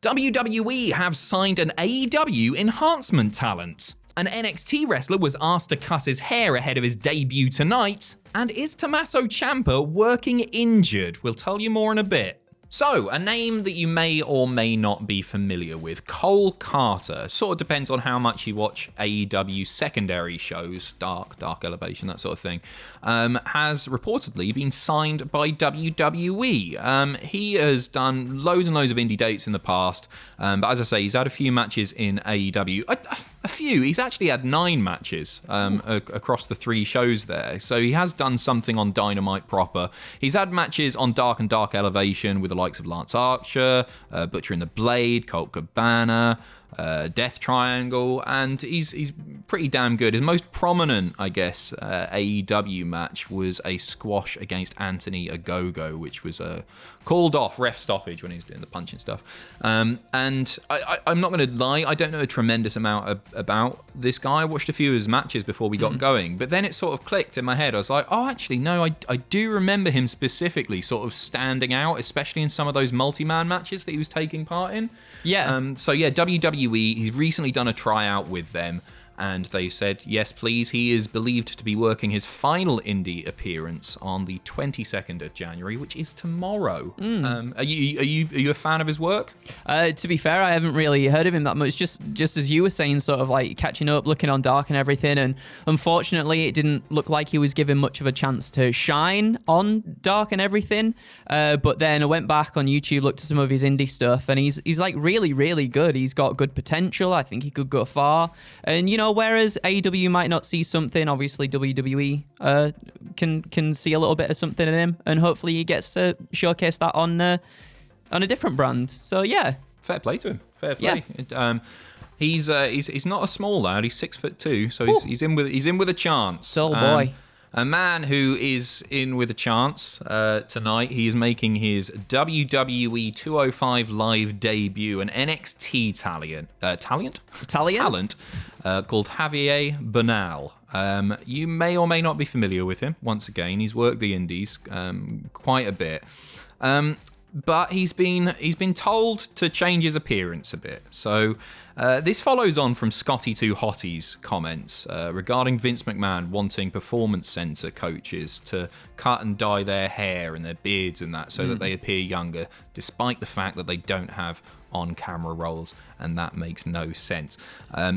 WWE have signed an AEW Enhancement talent. An NXT wrestler was asked to cut his hair ahead of his debut tonight. And is Tommaso Ciampa working injured? We'll tell you more in a bit. So, a name that you may or may not be familiar with, Cole Carter. Sort of depends on how much you watch AEW secondary shows, Dark Elevation, that sort of thing, has reportedly been signed by WWE. He has done loads and loads of indie dates in the past, but as I say, he's had a few matches in AEW. A few. He's actually had 9 matches across the 3 shows there. So he has done something on Dynamite proper. He's had matches on Dark and Dark Elevation with the likes of Lance Archer, Butcher and the Blade, Colt Cabana, Death Triangle, and he's pretty damn good. His most prominent, I guess, AEW match was a squash against Anthony Ogogo, which was called off, ref stoppage when he was doing the punching stuff. And I'm not going to lie, I don't know a tremendous amount about this guy. I watched a few of his matches before we got going, but then it sort of clicked in my head. I was like, oh, actually, no, I do remember him specifically sort of standing out, especially in some of those multi-man matches that he was taking part in. Yeah. So yeah, WWE, he's recently done a tryout with them, and they said, yes, please. He is believed to be working his final indie appearance on the 22nd of January, which is tomorrow. Are you a fan of his work? To be fair, I haven't really heard of him that much. Just as you were saying, sort of like catching up, looking on Dark and everything. And unfortunately, it didn't look like he was given much of a chance to shine on Dark and everything. But then I went back on YouTube, looked at some of his indie stuff, and he's like really, really good. He's got good potential. I think he could go far. And, you know, whereas AEW might not see something, obviously WWE can see a little bit of something in him, and hopefully he gets to showcase that on a different brand. So yeah, fair play to him. Fair play. Yeah. He's not a small lad. He's 6'2", so he's in with a chance. Soul boy. A man who is in with a chance tonight. He is making his WWE 205 Live debut, an NXT talent called Javier Banal. You may or may not be familiar with him. Once again, he's worked the indies quite a bit. But he's been told to change his appearance a bit. So this follows on from Scotty 2 Hottie's comments regarding Vince McMahon wanting performance center coaches to cut and dye their hair and their beards and that so that they appear younger, despite the fact that they don't have on-camera roles, and that makes no sense.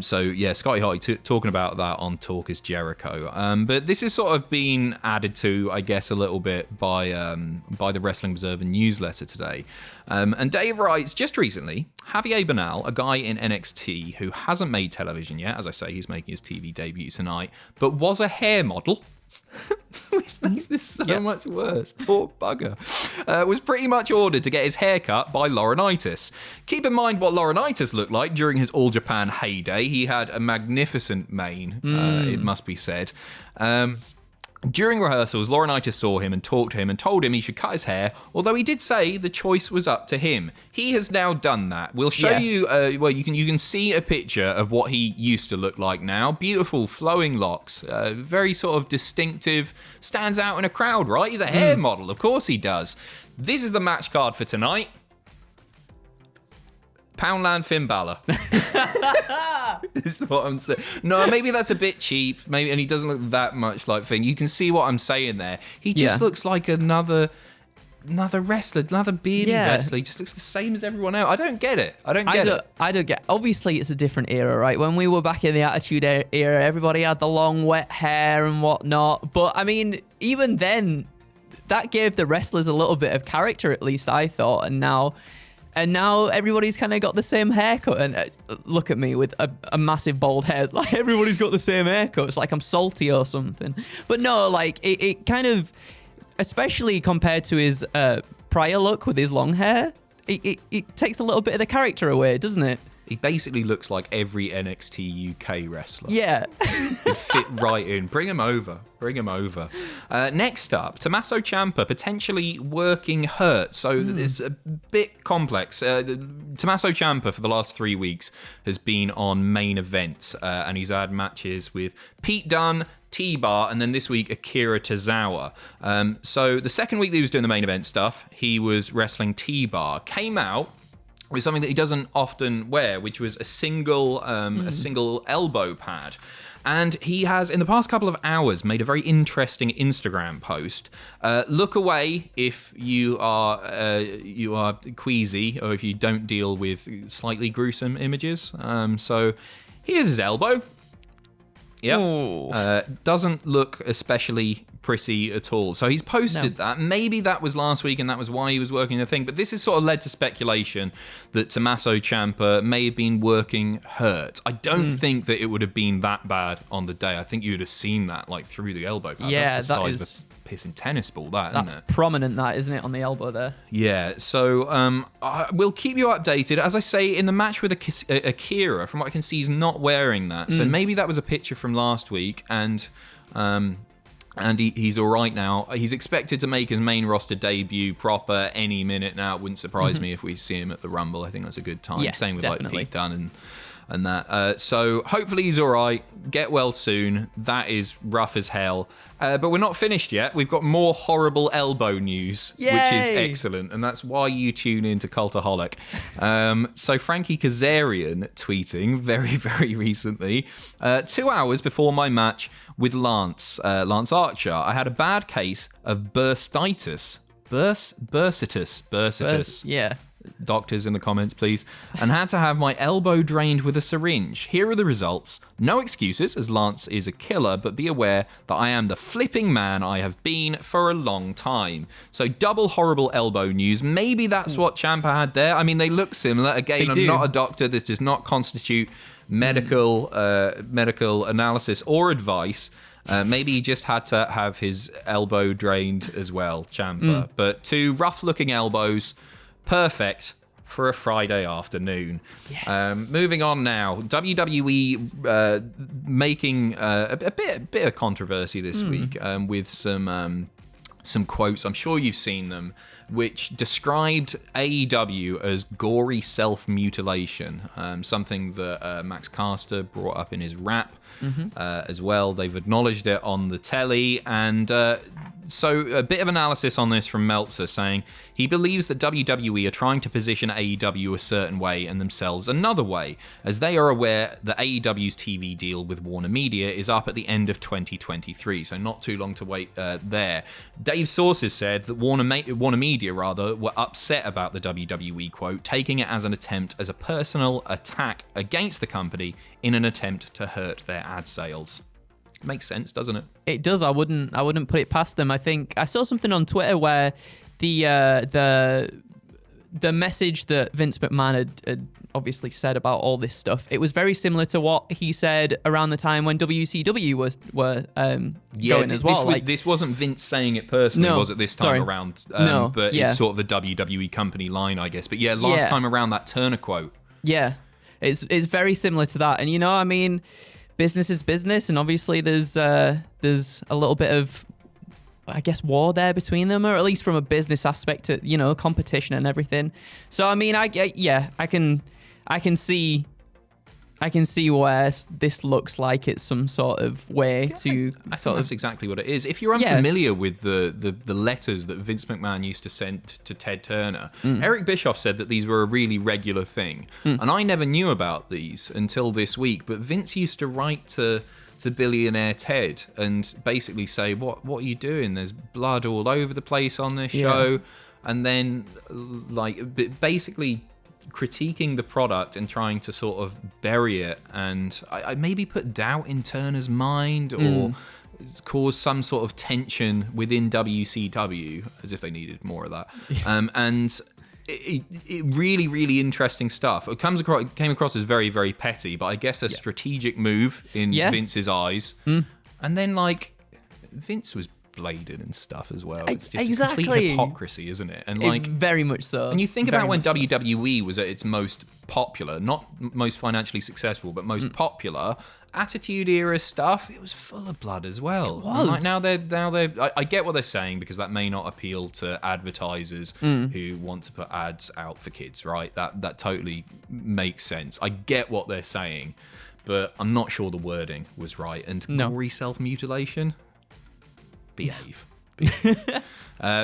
So yeah, Scotty Hottie talking about that on Talk is Jericho. But this is sort of been added to, I guess, a little bit by the Wrestling Observer newsletter today. And Dave writes, just recently, Javier Banal, a guy in NXT who hasn't made television yet, as I say, he's making his TV debut tonight, but was a hair model, which makes this so much worse. Poor bugger. Was pretty much ordered to get his hair cut by Laurinaitis. Keep in mind what Laurinaitis looked like during his All Japan heyday. He had a magnificent mane, it must be said. During rehearsals, Laurinaitis saw him and talked to him and told him he should cut his hair, although he did say the choice was up to him. He has now done that. We'll show you, you can see a picture of what he used to look like now. Beautiful, flowing locks, very sort of distinctive, stands out in a crowd, right? He's a hair model, of course he does. This is the match card for tonight. Poundland Finn Balor. This is what I'm saying. No, maybe that's a bit cheap. Maybe, and he doesn't look that much like Finn. You can see what I'm saying there. He just looks like another wrestler, another bearded wrestler. He just looks the same as everyone else. I don't get it. I don't get. Obviously, it's a different era, right? When we were back in the Attitude Era, everybody had the long, wet hair and whatnot. But I mean, even then, that gave the wrestlers a little bit of character, at least I thought. And now everybody's kind of got the same haircut. And look at me with a massive bald head. Like, everybody's got the same haircut. It's like I'm salty or something. But no, like, it kind of, especially compared to his prior look with his long hair, it takes a little bit of the character away, doesn't it? He basically looks like every NXT UK wrestler. Yeah. He'd fit right in. Bring him over. Next up, Tommaso Ciampa potentially working hurt. So it's a bit complex. Tommaso Ciampa for the last 3 weeks has been on main events, and he's had matches with Pete Dunne, T-Bar, and then this week Akira Tozawa. So the second week that he was doing the main event stuff, he was wrestling T-Bar. Came out with something that he doesn't often wear, which was a single elbow pad. And he has, in the past couple of hours, made a very interesting Instagram post. Look away if you are queasy or if you don't deal with slightly gruesome images. So here's his elbow. Yeah, doesn't look especially pretty at all. So he's posted that. Maybe that was last week and that was why he was working the thing. But this has sort of led to speculation that Tommaso Ciampa may have been working hurt. I don't think that it would have been that bad on the day. I think you would have seen that like through the elbow pad. Yeah, that's the size of a pissing tennis ball, isn't it? That's prominent, that, isn't it, on the elbow there? Yeah, so we'll keep you updated. As I say, in the match with Akira, from what I can see, he's not wearing that. So maybe that was a picture from last week, and he's all right now. He's expected to make his main roster debut proper any minute now. It wouldn't surprise me if we see him at the Rumble. I think that's a good time. Yeah, Same with definitely. like Pete Dunne and that. So hopefully he's all right. Get well soon. That is rough as hell. But we're not finished yet. We've got more horrible elbow news, Yay! which is excellent. And that's why you tune into Cultaholic. So Frankie Kazarian tweeting very, very recently, 2 hours before my match with Lance Archer, I had a bad case of bursitis. Bursitis. Yeah. Doctors in the comments, please. And had to have my elbow drained with a syringe. Here are the results. No excuses, as Lance is a killer, but be aware that I am the flipping man I have been for a long time. So double horrible elbow news. Maybe that's what Ciampa had there. I mean, they look similar. Again, I'm not a doctor. This does not constitute medical analysis or advice. Maybe he just had to have his elbow drained as well, Ciampa. But two rough-looking elbows. Perfect for a Friday afternoon. Yes. Moving on now, WWE making a bit of controversy this week with some quotes. I'm sure you've seen them, which described AEW as gory self-mutilation, something that Max Caster brought up in his rap as well. They've acknowledged it on the telly, and so a bit of analysis on this from Meltzer, saying he believes that WWE are trying to position AEW a certain way and themselves another way, as they are aware that AEW's TV deal with Warner Media is up at the end of 2023, so not too long to wait there. Dave's sources said that Warner Media were upset about the WWE quote, taking it as an attempt as a personal attack against the company in an attempt to hurt their ad sales. Makes sense, doesn't it? It does. I wouldn't put it past them. I think I saw something on Twitter where the message that Vince McMahon had obviously said about all this stuff, it was very similar to what he said around the time when WCW were going as well. This wasn't Vince saying it personally, was it, this time around? But it's sort of the WWE company line, I guess. But last time around, that Turner quote. Yeah, it's very similar to that. And, I mean, business is business, and obviously there's a little bit of, I guess, war there between them, or at least from a business aspect, to, competition and everything. So I mean, I can see where this looks like it's some sort of way to. I think that's exactly what it is. If you're unfamiliar with the letters that Vince McMahon used to send to Ted Turner, Eric Bischoff said that these were a really regular thing, and I never knew about these until this week. But Vince used to write to billionaire Ted and basically say, what are you doing? There's blood all over the place on this show, and then basically critiquing the product and trying to sort of bury it, and I maybe put doubt in Turner's mind or cause some sort of tension within WCW, as if they needed more of that. And it really, really interesting stuff. It came across as very, very petty, but I guess a strategic move in Vince's eyes. And then Vince was bladed and stuff as well. It's just complete hypocrisy, isn't it? And very much so. And you think about when WWE was at its most popular, not most financially successful, but most popular, Attitude Era stuff, it was full of blood as well. It was. Now they're I get what they're saying, because that may not appeal to advertisers who want to put ads out for kids, right? That totally makes sense. I get what they're saying, but I'm not sure the wording was right. And gory self-mutilation? Behave. be.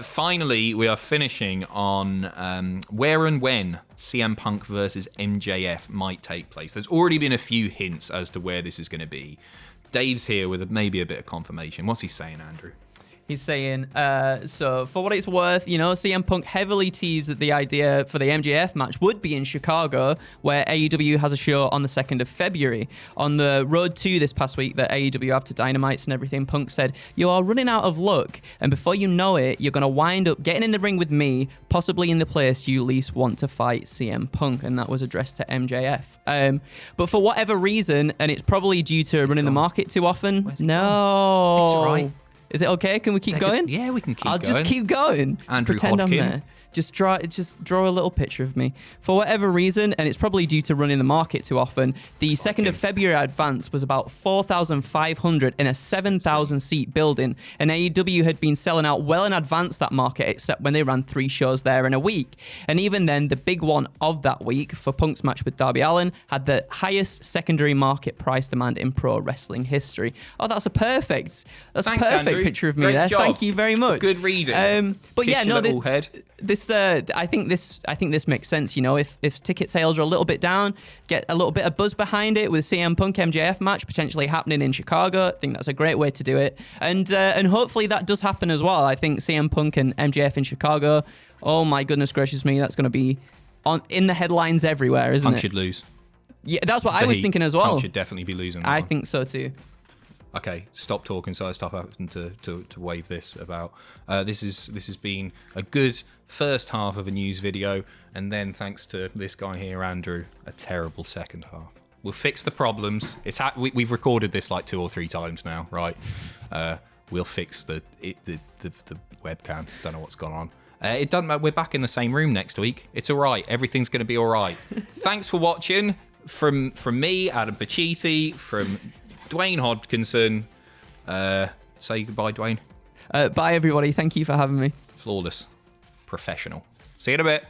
Finally, we are finishing on where and when CM Punk versus MJF might take place. There's already been a few hints as to where this is going to be. Dave's here with maybe a bit of confirmation. What's he saying, Andrew? He's saying, so for what it's worth, CM Punk heavily teased that the idea for the MJF match would be in Chicago, where AEW has a show on the 2nd of February. On the road to this past week that AEW have to Dynamites and everything, Punk said, "You are running out of luck, and before you know it, you're going to wind up getting in the ring with me, possibly in the place you least want to fight CM Punk," and that was addressed to MJF. But for whatever reason, and it's probably due to running the market too often, It's all right. Is it okay? Can we keep going? Yeah, we can keep going. I'll just keep going. Andrew just pretend Hodkin. I'm there. Just draw a little picture of me. For whatever reason, and it's probably due to running the market too often, the 2nd of February advance was about 4,500 in a 7,000 seat building, and AEW had been selling out well in advance that market, except when they ran 3 shows there in a week. And even then, the big one of that week for Punk's match with Darby Allin had the highest secondary market price demand in pro wrestling history. Oh, that's Thanks, a perfect Andrew. picture of me Great there. job. Thank you very much. Good reading. But Kiss yeah, your no, little head. I think this makes sense. If ticket sales are a little bit down, get a little bit of buzz behind it with CM Punk MJF match potentially happening in Chicago. I think that's a great way to do it, and hopefully that does happen as well. I think CM Punk and MJF in Chicago. Oh my goodness gracious me, that's going to be in the headlines everywhere, isn't Punk it? should lose. Yeah, that's what I was thinking as well. Punk should definitely be losing. I think so too. Okay, stop talking so I stop having to wave this about. This has been a good first half of a news video, and then thanks to this guy here, Andrew, a terrible second half. We'll fix the problems. We've recorded this like 2 or 3 times now, right? We'll fix the webcam. Don't know what's gone on. It doesn't matter. We're back in the same room next week. It's all right. Everything's going to be all right. Thanks for watching. From me, Adam Pacitti, from Dwayne Hodkinson. Say goodbye, Dwayne. Bye, everybody. Thank you for having me. Flawless. Professional. See you in a bit.